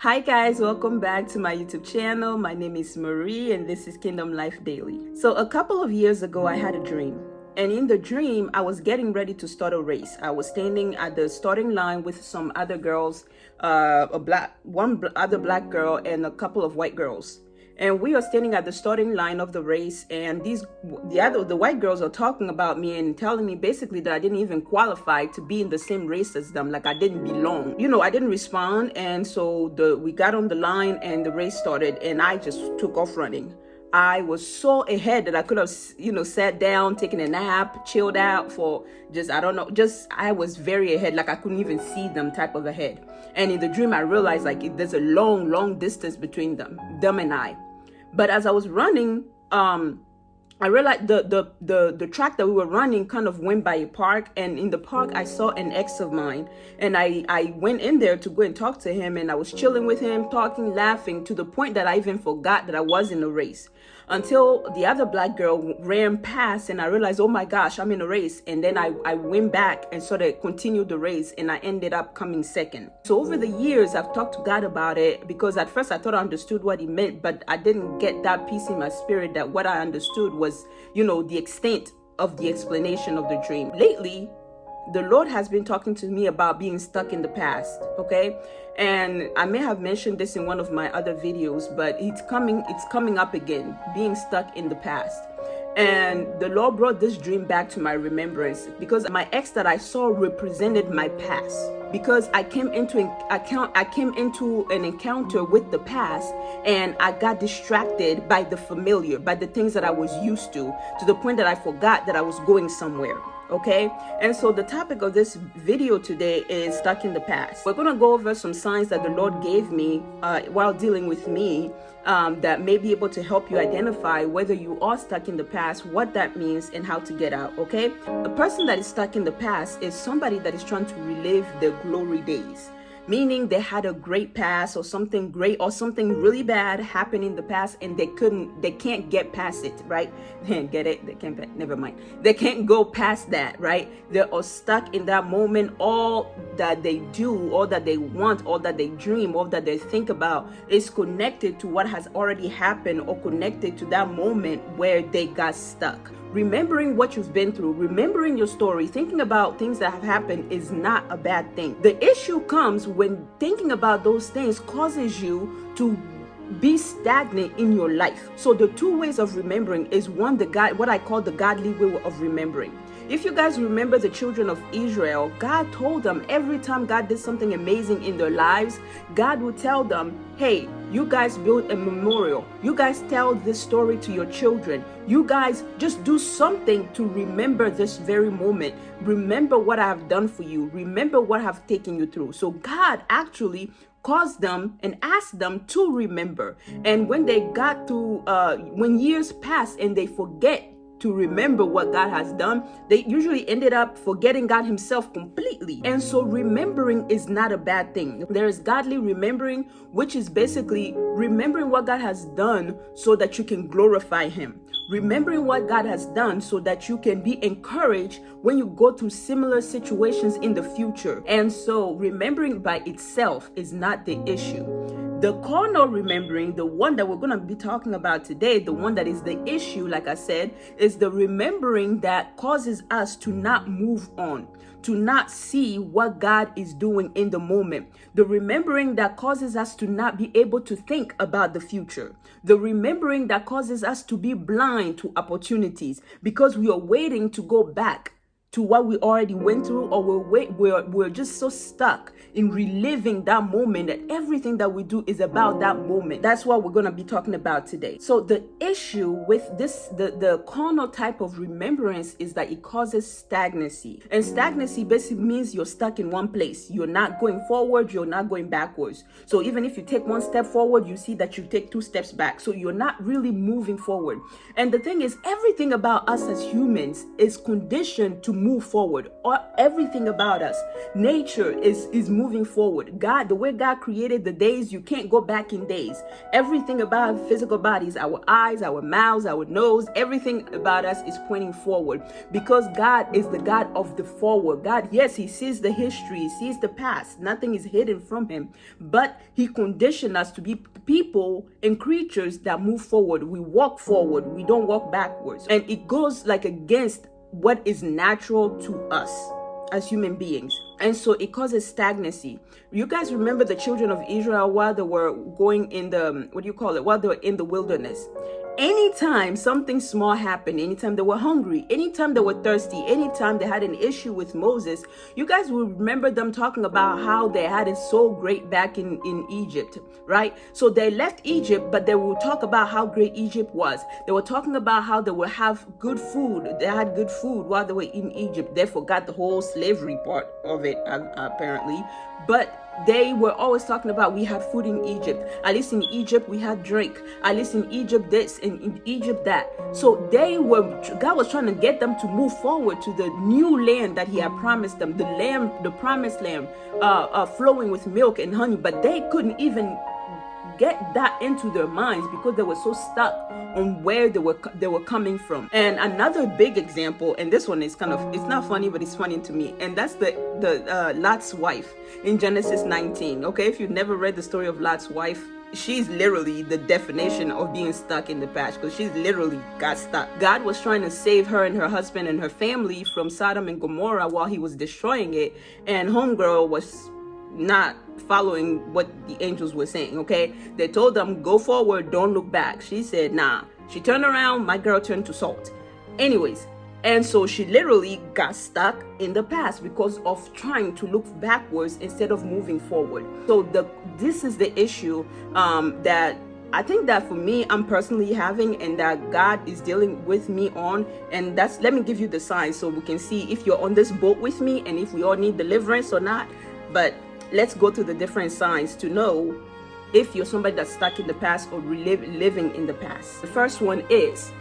Hi guys, welcome back to my YouTube channel. My name is Marie and this is Kingdom Life Daily. So a couple of years ago, I had a dream. And in the dream, I was getting ready to start a race. I was standing at the starting line with some other girls, one other black girl and a couple of white girls. And we are standing at the starting line of the race, and the white girls are talking about me and telling me basically that I didn't even qualify to be in the same race as them, like I didn't belong. I didn't respond, and so we got on the line and the race started, and I just took off running. I was so ahead that I could have, sat down, taken a nap, chilled out for I was very ahead, like I couldn't even see them type of ahead. And in the dream, I realized there's a long, long distance between them and I. But as I was running, I realized the track that we were running kind of went by a park, and in the park I saw an ex of mine, and I went in there to go and talk to him, and I was chilling with him, talking, laughing, to the point that I even forgot that I was in a race, until the other black girl ran past, and I realized, oh my gosh, I'm in a race. And then I went back and sort of continued the race, and I ended up coming second. So over the years, I've talked to God about it, because at first I thought I understood what he meant, but I didn't get that peace in my spirit that what I understood was, the extent of the explanation of the dream. Lately, the Lord has been talking to me about being stuck in the past, okay? And I may have mentioned this in one of my other videos, but it's coming up again, being stuck in the past. And the Lord brought this dream back to my remembrance, because my ex that I saw represented my past. Because I came into an encounter with the past, and I got distracted by the familiar, by the things that I was used to the point that I forgot that I was going somewhere. Okay, and so the topic of this video today is stuck in the past. We're going to go over some signs that the Lord gave me while dealing with me that may be able to help you identify whether you are stuck in the past, what that means, and how to get out. Okay, a person that is stuck in the past is somebody that is trying to relive their glory days, meaning they had a great past, or something great or something really bad happened in the past, and they can't get past it, right? They can't go past that, right? They are stuck in that moment. All that they do, all that they want, all that they dream, all that they think about is connected to what has already happened, or connected to that moment where they got stuck. Remembering what you've been through, remembering your story, thinking about things that have happened is not a bad thing. The issue comes when thinking about those things causes you to be stagnant in your life. So the two ways of remembering is one, what I call the godly way of remembering. If you guys remember the children of Israel, God told them every time God did something amazing in their lives, God would tell them, hey, you guys build a memorial. You guys tell this story to your children. You guys just do something to remember this very moment. Remember what I have done for you. Remember what I have taken you through. So God actually caused them and asked them to remember. And when they got to, when years pass and they forget to remember what God has done, they usually ended up forgetting God himself completely. And so remembering is not a bad thing. There is godly remembering, which is basically remembering what God has done so that you can glorify him. Remembering what God has done so that you can be encouraged when you go through similar situations in the future. And so remembering by itself is not the issue. The carnal remembering, the one that we're going to be talking about today, the one that is the issue, like I said, is the remembering that causes us to not move on, to not see what God is doing in the moment. The remembering that causes us to not be able to think about the future. The remembering that causes us to be blind to opportunities because we are waiting to go back to what we already went through, or we're just so stuck in reliving that moment that everything that we do is about that moment. That's what we're going to be talking about today. So the issue with this, the carnal type of remembrance, is that it causes stagnancy. And stagnancy basically means you're stuck in one place. You're not going forward, you're not going backwards. So even if you take one step forward, you see that you take two steps back. So you're not really moving forward. And the thing is, everything about us as humans is conditioned to move forward. Everything about us, nature is moving forward. God, the way God created the days, you can't go back in days. Everything about our physical bodies, our eyes, our mouths, our nose, everything about us is pointing forward, because God is the God of the forward. God, yes, he sees the history, he sees the past. Nothing is hidden from him, but he conditioned us to be people and creatures that move forward. We walk forward, we don't walk backwards. And it goes like against what is natural to us as human beings. And so it causes stagnancy. You guys remember the children of Israel while they were going in the, while they were in the wilderness. Anytime something small happened, anytime they were hungry, anytime they were thirsty, anytime they had an issue with Moses, you guys will remember them talking about how they had it so great back in Egypt, right? So they left Egypt, but they will talk about how great Egypt was. They were talking about how they would have good food. They had good food while they were in Egypt. They forgot the whole slavery part of it, apparently. But they were always talking about, we had food in Egypt. At least in Egypt, we had drink. At least in Egypt, this, and in Egypt, that. So God was trying to get them to move forward to the new land that he had promised them, the promised land, flowing with milk and honey. But they couldn't even get that into their minds because they were so stuck on where they were coming from. And another big example, and this one is it's not funny, but it's funny to me, and that's the Lot's wife in Genesis 19. Okay, if you've never read the story of Lot's wife, she's literally the definition of being stuck in the past, because she's literally got stuck. God was trying to save her and her husband and her family from Sodom and Gomorrah while he was destroying it, and homegirl was not following what the angels were saying. Okay, they told them, go forward, don't look back. She said nah. She turned around, my girl turned to salt. Anyways, and so she literally got stuck in the past because of trying to look backwards instead of moving forward. So this is the issue that I think that for me, I'm personally having, and that God is dealing with me on. And let me give you the signs so we can see if you're on this boat with me and if we all need deliverance or not. But let's go through the different signs to know if you're somebody that's stuck in the past or living in the past. The first one is,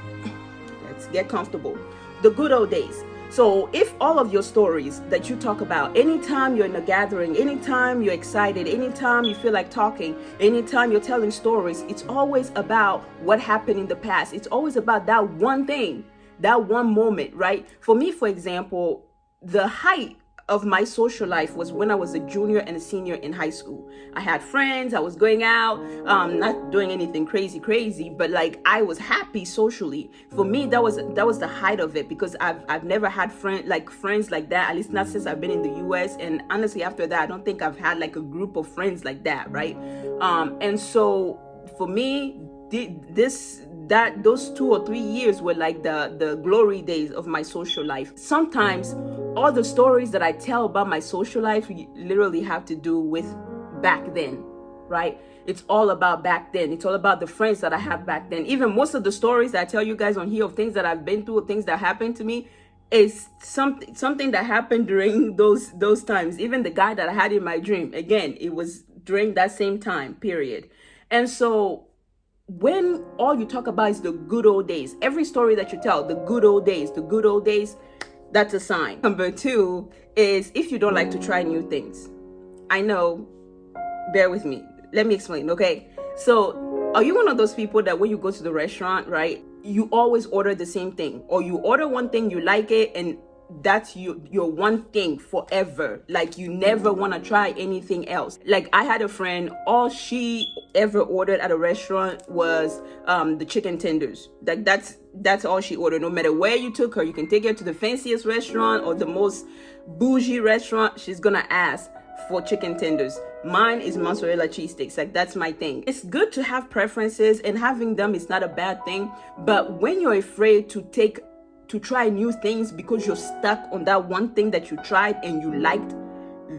let's get comfortable, the good old days. So if all of your stories that you talk about, anytime you're in a gathering, anytime you're excited, anytime you feel like talking, anytime you're telling stories, it's always about what happened in the past. It's always about that one thing, that one moment, right? For me, for example, the height of my social life was when I was a junior and a senior in high school. I had friends, I was going out, not doing anything crazy, but like I was happy socially. For me, that was the height of it, because I've never had friends like that, at least not since I've been in the US. And honestly, after that, I don't think I've had like a group of friends like that, right? And so for me, those 2 or 3 years were like the glory days of my social life. Sometimes all the stories that I tell about my social life literally have to do with back then, right? It's all about back then. It's all about the friends that I have back then. Even most of the stories that I tell you guys on here of things that I've been through, things that happened to me, is something that happened during those times. Even the guy that I had in my dream, again, it was during that same time period. And so when all you talk about is the good old days, every story that you tell, the good old days, that's a sign. Number 2 is if you don't like to try new things. I know, bear with me. Let me explain, okay? So are you one of those people that when you go to the restaurant, right, you always order the same thing, or you order one thing, you like it, and that's your one thing forever? Like you never want to try anything else. Like I had a friend, all she ever ordered at a restaurant was the chicken tenders. Like that's all she ordered. No matter where you took her, you can take her to the fanciest restaurant or the most bougie restaurant, she's gonna ask for chicken tenders. Mine is mozzarella cheese sticks. Like that's my thing. It's good to have preferences, and having them is not a bad thing. But when you're afraid to try new things because you're stuck on that one thing that you tried and you liked,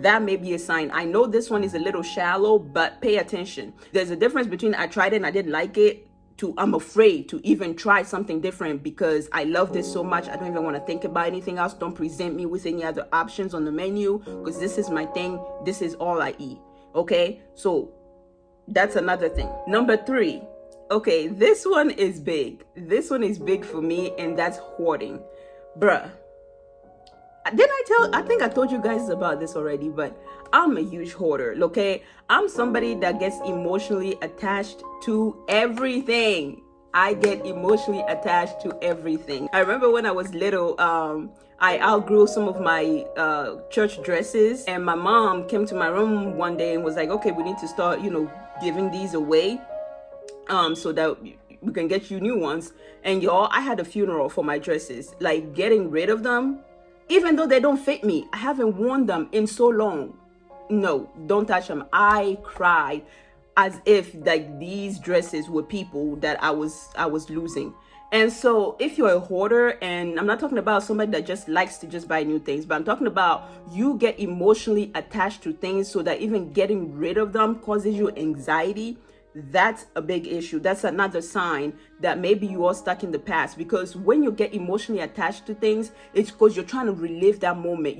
that may be a sign. I know this one is a little shallow, but pay attention. There's a difference between I tried it and I didn't like it to I'm afraid to even try something different because I love this so much. I don't even want to think about anything else. Don't present me with any other options on the menu because this is my thing. This is all I eat. Okay, so that's another thing. Number 3. Okay, this one is big. This one is big for me, and that's hoarding. Bruh, I think I told you guys about this already, but I'm a huge hoarder, okay? I'm somebody that gets emotionally attached to everything. I get emotionally attached to everything. I remember when I was little, I outgrew some of my church dresses, and my mom came to my room one day and was like, okay, we need to start, giving these away, so that we can get you new ones. And y'all, I had a funeral for my dresses, like getting rid of them, even though they don't fit me. I haven't worn them in so long. No, don't touch them. I cried as if like these dresses were people that I was losing. And so if you're a hoarder, and I'm not talking about somebody that just likes to just buy new things, but I'm talking about you get emotionally attached to things so that even getting rid of them causes you anxiety, that's a big issue. That's another sign that maybe you are stuck in the past, because when you get emotionally attached to things, it's because you're trying to relive that moment.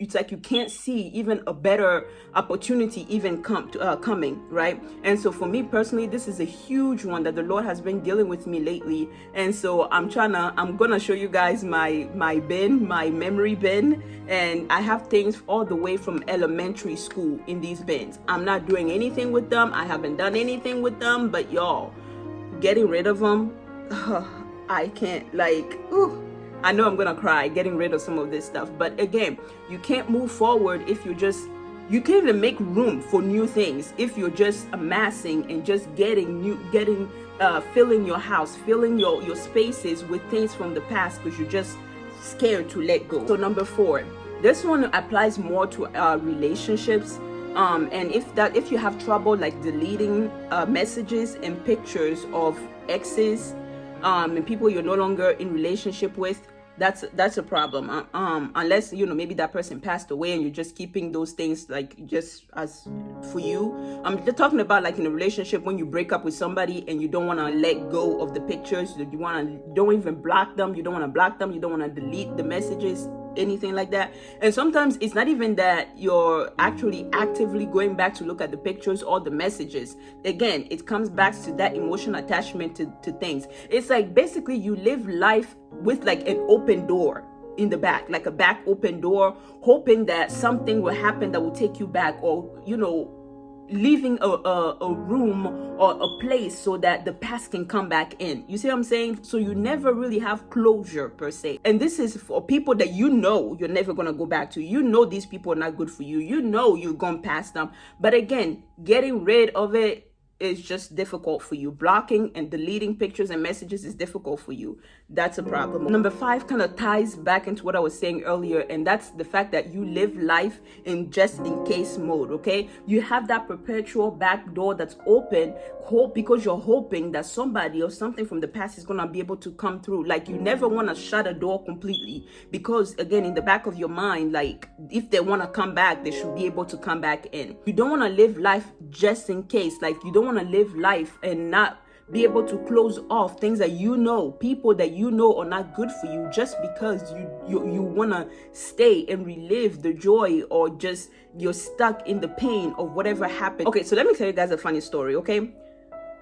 It's like you can't see even a better opportunity even coming, right? And so for me personally, this is a huge one that the Lord has been dealing with me lately. And so I'm gonna show you guys my memory bin, and I have things all the way from elementary school in these bins. I'm not doing anything with them. I haven't done anything with them, but y'all, getting rid of them, I can't, I know I'm gonna cry getting rid of some of this stuff. But again, you can't move forward if you can't even make room for new things if you're just amassing and just filling your house, filling your spaces with things from the past because you're just scared to let go. So number 4, this one applies more to relationships. And if you have trouble like deleting messages and pictures of exes and people you're no longer in relationship with, that's a problem. Unless maybe that person passed away and you're just keeping those things like just as for you. I'm just talking about like in a relationship when you break up with somebody and you don't want to let go of the pictures. Don't even block them. You don't want to block them. You don't want to delete the messages, anything like that. And sometimes it's not even that you're actually actively going back to look at the pictures or the messages. Again, it comes back to that emotional attachment to things. It's like basically you live life with like an open door in the back, like a back open door, hoping that something will happen that will take you back, or leaving a room or a place so that the past can come back in. You see what I'm saying? So you never really have closure per se. And this is for people that you're never going to go back to. These people are not good for you. You've gone past them. But again, getting rid of it is just difficult for you. Blocking and deleting pictures and messages is difficult for you. That's a problem. Number 5 kind of ties back into what I was saying earlier, and that's the fact that you live life in just in case mode, okay? You have that perpetual back door that's open, because you're hoping that somebody or something from the past is going to be able to come through. Like you never want to shut a door completely, because again, in the back of your mind, like if they want to come back, they should be able to come back in. You don't want to live life just in case. Like you don't want to live life and not be able to close off things that people that are not good for you, just because you want to stay and relive the joy, or just you're stuck in the pain of whatever happened. Okay, so let me tell you guys a funny story, okay?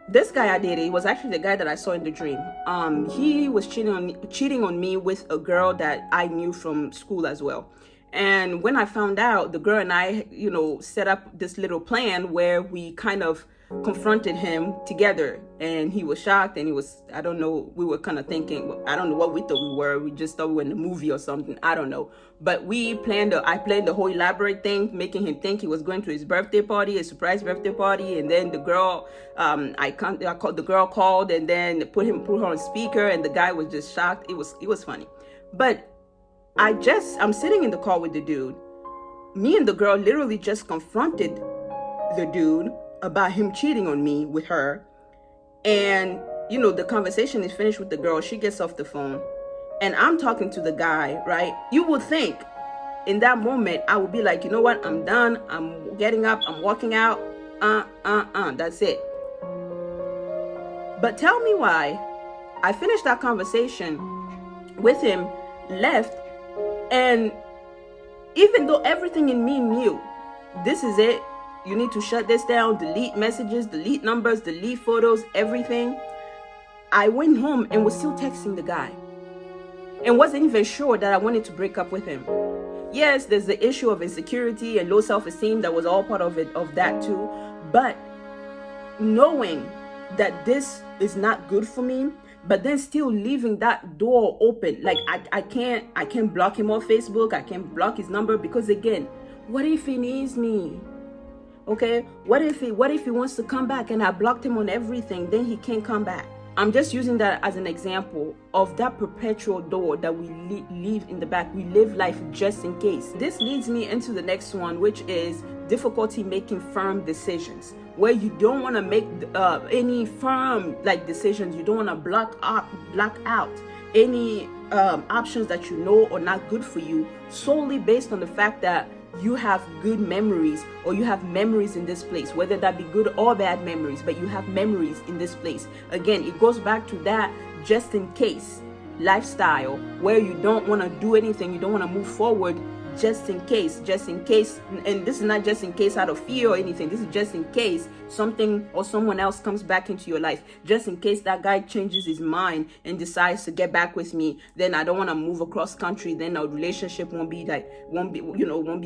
This guy I dated, he was actually the guy that I saw in the dream. He was cheating on me with a girl that I knew from school as well. And when I found out, the girl and I, set up this little plan where we kind of confronted him together, and he was shocked, and I don't know, we were kind of thinking, I don't know what we thought we were. We just thought we were in a movie or something. I don't know. But I planned the whole elaborate thing, making him think he was going to his birthday party, a surprise birthday party. And then the girl, the girl called and then put her on speaker, and the guy was just shocked. It was funny. But I'm sitting in the car with the dude. Me and the girl literally just confronted the dude about him cheating on me with her. And, the conversation is finished with the girl. She gets off the phone and I'm talking to the guy, right? You would think in that moment, I would be like, you know what? I'm done. I'm getting up. I'm walking out. That's it. But tell me why I finished that conversation with him, left, and even though everything in me knew, this is it, you need to shut this down, delete messages, delete numbers, delete photos, everything, I went home and was still texting the guy and wasn't even sure that I wanted to break up with him. Yes, there's the issue of insecurity and low self-esteem that was all part of it, of that too. But knowing that this is not good for me, but then still leaving that door open. Like I can't block him on Facebook. I can't block his number, because again, what if he needs me? Okay, what if he wants to come back and I blocked him on everything, then he can't come back? I'm just using that as an example of that perpetual door that we leave in the back. We live life just in case. This leads me into the next one, which is difficulty making firm decisions, where you don't want to make any firm decisions. You don't want to block out any options that you know are not good for you, solely based on the fact that you have good memories, or you have memories in this place, whether that be good or bad memories, but you have memories in this place. Again, it goes back to that just in case lifestyle, where you don't want to do anything, you don't want to move forward, just in case. And this is not just in case out of fear or anything. This is just in case something or someone else comes back into your life. Just in case that guy changes his mind and decides to get back with me, then I don't want to move across country. Then our relationship won't be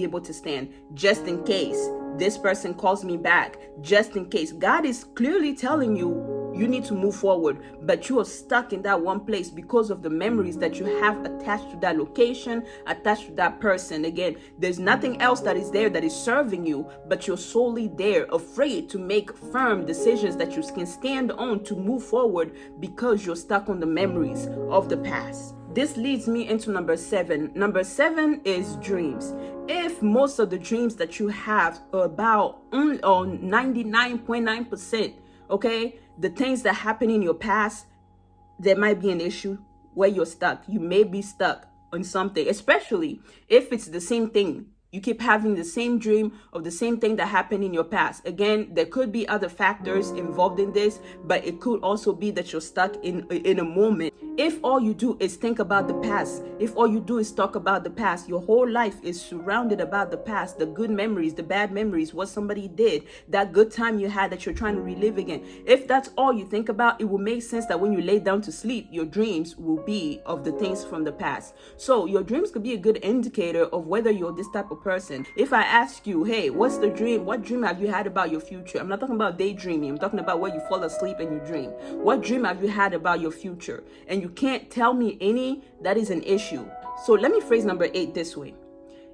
able to stand. Just in case this person calls me back. Just in case. God is clearly telling you need to move forward, but you are stuck in that one place because of the memories that you have attached to that location, attached to that person. Again, there's nothing else that is there that is serving you, but you're solely there, afraid to make firm decisions that you can stand on to move forward, because you're stuck on the memories of the past. This leads me into number 7. Number 7 is dreams. If most of the dreams that you have are about 99.9%, okay, the things that happen in your past, there might be an issue where you're stuck. You may be stuck on something, especially if it's the same thing. You keep having the same dream of the same thing that happened in your past. Again, there could be other factors involved in this, but it could also be that you're stuck in a moment. If all you do is think about the past, if all you do is talk about the past, your whole life is surrounded about the past, the good memories, the bad memories, what somebody did, that good time you had that you're trying to relive again. If that's all you think about, it will make sense that when you lay down to sleep, your dreams will be of the things from the past. So your dreams could be a good indicator of whether you're this type of person. If I ask you, hey, what's the dream? What dream have you had about your future? I'm not talking about daydreaming. I'm talking about where you fall asleep and you dream. What dream have you had about your future? And you can't tell me any, that is an issue. So let me phrase number 8 this way.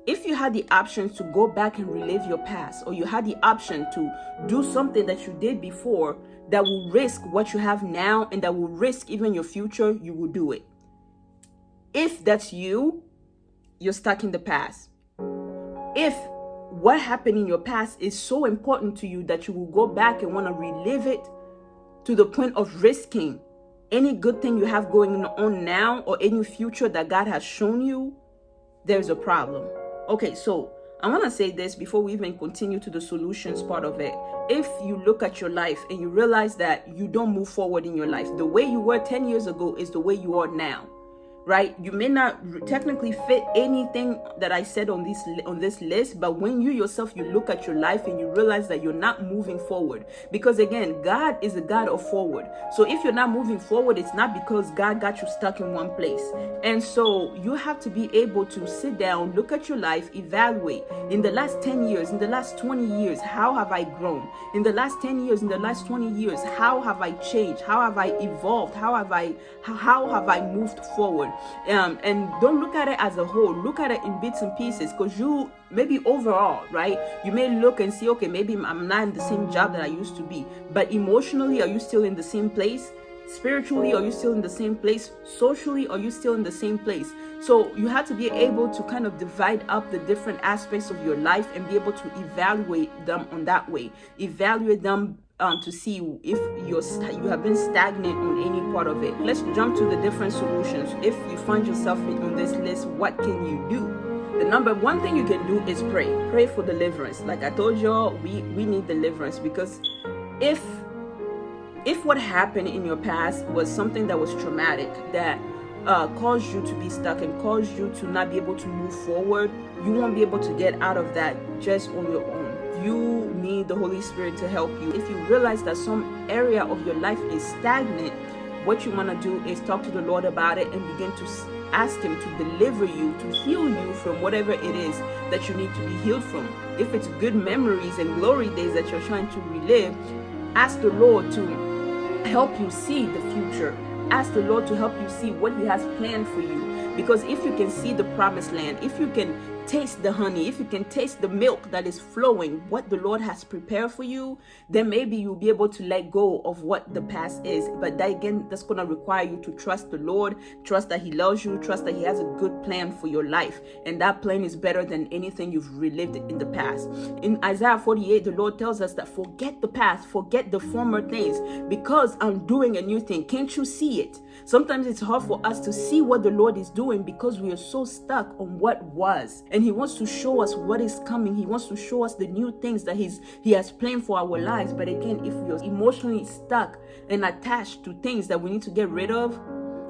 If you had the option to go back and relive your past, or you had the option to do something that you did before that will risk what you have now and that will risk even your future, you will do it. If that's you, you're stuck in the past. If what happened in your past is so important to you that you will go back and want to relive it to the point of risking any good thing you have going on now or any future that God has shown you, there's a problem. Okay, so I want to say this before we even continue to the solutions part of it. If you look at your life and you realize that you don't move forward in your life, the way you were 10 years ago is the way you are now. Right? You may not technically fit anything that I said on this list, but when you yourself, you look at your life and you realize that you're not moving forward, because again, God is a God of forward. So if you're not moving forward, it's not because God got you stuck in one place. And so you have to be able to sit down, look at your life, evaluate in the last 10 years, in the last 20 years, how have I grown? In the last 10 years, in the last 20 years, how have I changed? How have I evolved? How have I moved forward? And don't look at it as a whole. Look at it in bits and pieces, because you maybe overall, right? You may look and see, okay, maybe I'm not in the same job that I used to be, but emotionally, are you still in the same place? Spiritually, are you still in the same place? Socially, are you still in the same place? So you have to be able to kind of divide up the different aspects of your life and be able to evaluate them on that way. Evaluate them to see if you have been stagnant on any part of it. Let's jump to the different solutions. If you find yourself on this list, what can you do? The number one thing you can do is pray. Pray for deliverance. Like I told y'all, we need deliverance, because if what happened in your past was something that was traumatic, that caused you to be stuck and caused you to not be able to move forward, you won't be able to get out of that just on your own. You need the Holy Spirit to help you. If you realize that some area of your life is stagnant, what you want to do is talk to the Lord about it and begin to ask him to deliver you, to heal you from whatever it is that you need to be healed from. If it's good memories and glory days that you're trying to relive, ask the Lord to help you see the future. Ask the Lord to help you see what he has planned for you. Because if you can see the promised land, if you can taste the honey, if you can taste the milk that is flowing, what the Lord has prepared for you, then maybe you'll be able to let go of what the past is. But that, again, that's going to require you to trust the Lord, trust that he loves you, trust that he has a good plan for your life. And that plan is better than anything you've relived in the past. In Isaiah 48, the Lord tells us that forget the past, forget the former things, because I'm doing a new thing. Can't you see it? Sometimes it's hard for us to see what the Lord is doing because we are so stuck on what was. And he wants to show us what is coming. He wants to show us the new things that he has planned for our lives. But again, if we are emotionally stuck and attached to things that we need to get rid of,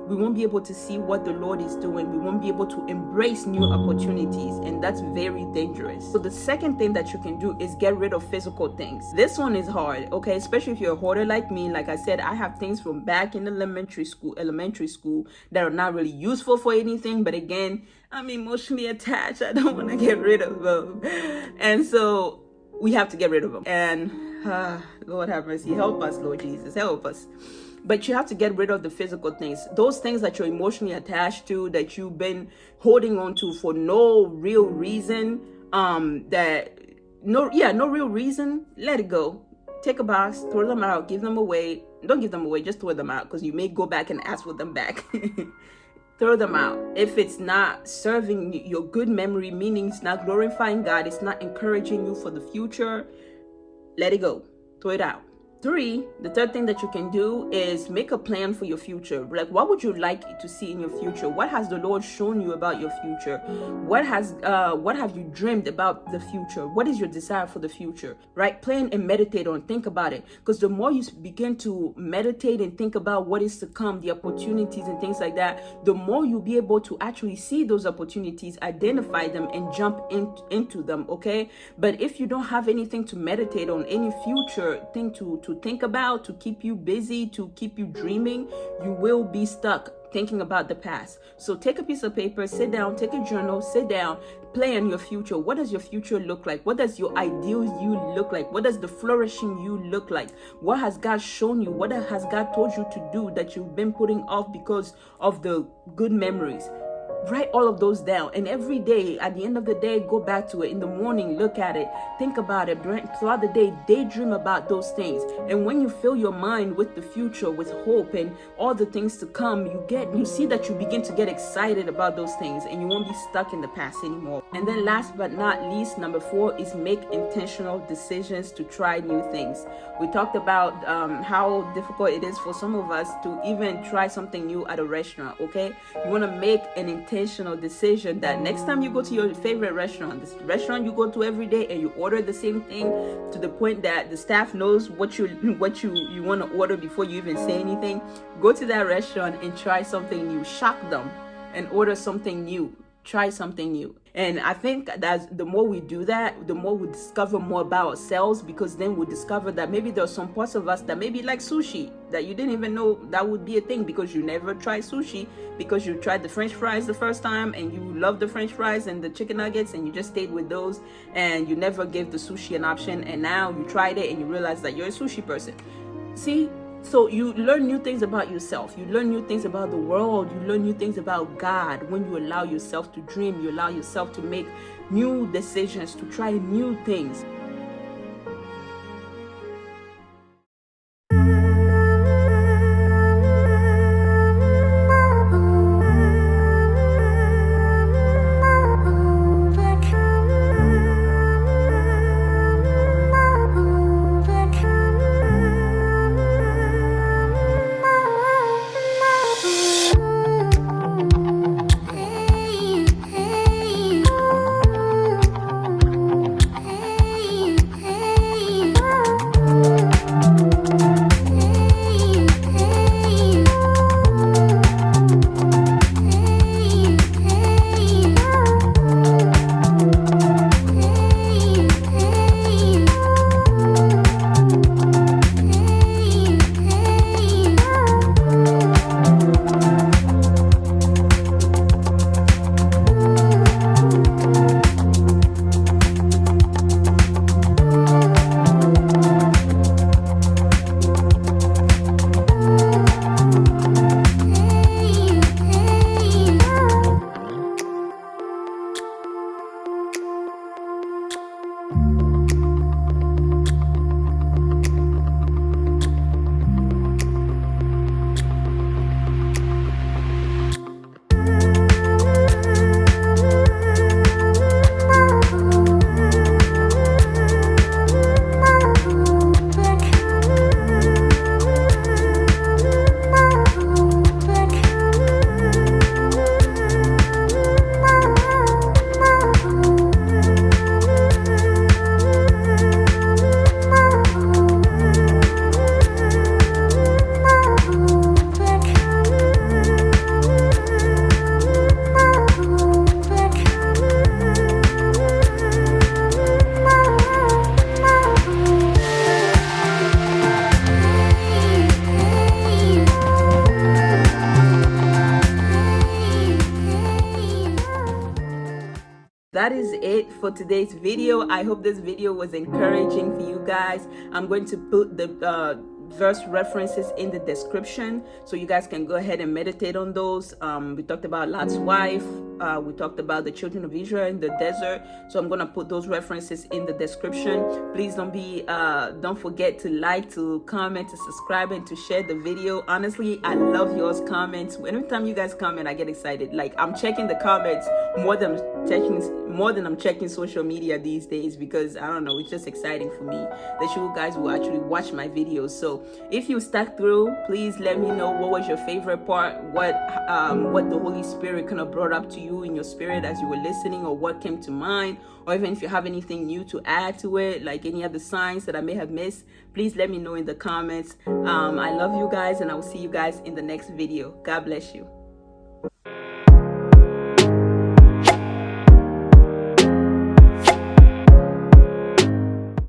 we won't be able to see what the Lord is doing. We won't be able to embrace new opportunities, and that's very dangerous. So the second thing that you can do is get rid of physical things. This one is hard, okay? Especially if you're a hoarder like me. Like I said, I have things from back in elementary school that are not really useful for anything. But again, I'm emotionally attached. I don't want to get rid of them. And so we have to get rid of them. And Lord have mercy. Help us, Lord Jesus. Help us. But you have to get rid of the physical things. Those things that you're emotionally attached to, that you've been holding on to for no real reason, no real reason, let it go. Take a box, throw them out, give them away. Don't give them away, just throw them out, because you may go back and ask for them back. Throw them out. If it's not serving your good memory, meaning it's not glorifying God, it's not encouraging you for the future, let it go. Throw it out. The third thing that you can do is make a plan for your future. Like, what would you like to see in your future? What has the Lord shown you about your future? What have you dreamed about the future? What is your desire for the future? Right? Plan and meditate on, think about it. Because the more you begin to meditate and think about what is to come, the opportunities and things like that, the more you'll be able to actually see those opportunities, identify them, and jump into them, okay? But if you don't have anything to meditate on, any future thing to think about, to keep you busy, to keep you dreaming, you will be stuck thinking about the past. So take a piece of paper, sit down, take a journal, sit down, plan your future. What does your future look like? What does your ideal you look like? What does the flourishing you look like? What has God shown you? What has God told you to do that you've been putting off because of the good memories? Write all of those down, and every day, at the end of the day, go back to it. In the morning, look at it, think about it. Throughout the day, daydream about those things. And when you fill your mind with the future, with hope and all the things to come, you see that you begin to get excited about those things, and you won't be stuck in the past anymore. And then last but not least, number 4 is make intentional decisions to try new things. We talked about how difficult it is for some of us to even try something new at a restaurant, okay? You want to make an intentional decision that next time you go to your favorite restaurant, this restaurant you go to every day, and you order the same thing to the point that the staff knows what you want to order before you even say anything, go to that restaurant and try something new. Shock them and order something new. Try something new. And I think that the more we do that, the more we discover more about ourselves, because then we discover that maybe there are some parts of us that maybe like sushi, that you didn't even know that would be a thing because you never tried sushi, because you tried the French fries the first time and you loved the French fries and the chicken nuggets and you just stayed with those and you never gave the sushi an option, and now you tried it and you realize that you're a sushi person. See? So you learn new things about yourself. You learn new things about the world. You learn new things about God. When you allow yourself to dream, you allow yourself to make new decisions, to try new things. that is it for today's video. I hope this video was encouraging for you guys. I'm going to put the verse references in the description so you guys can go ahead and meditate on those. We talked about Lot's wife. We talked about the children of Israel in the desert. So I'm gonna put those references in the description. Please don't forget to like, to comment, to subscribe, and to share the video. Honestly, I love yours comments. Every time you guys comment, I get excited. Like, I'm checking the comments more than I'm checking social media these days, because I don't know, it's just exciting for me that you guys will actually watch my videos. So if you stuck through, please let me know what was your favorite part, what the Holy Spirit kind of brought up to you in your spirit as you were listening, or what came to mind, or even if you have anything new to add to it, like any other signs that I may have missed, please let me know in the comments. I love you guys, and I will see you guys in the next video. God bless you.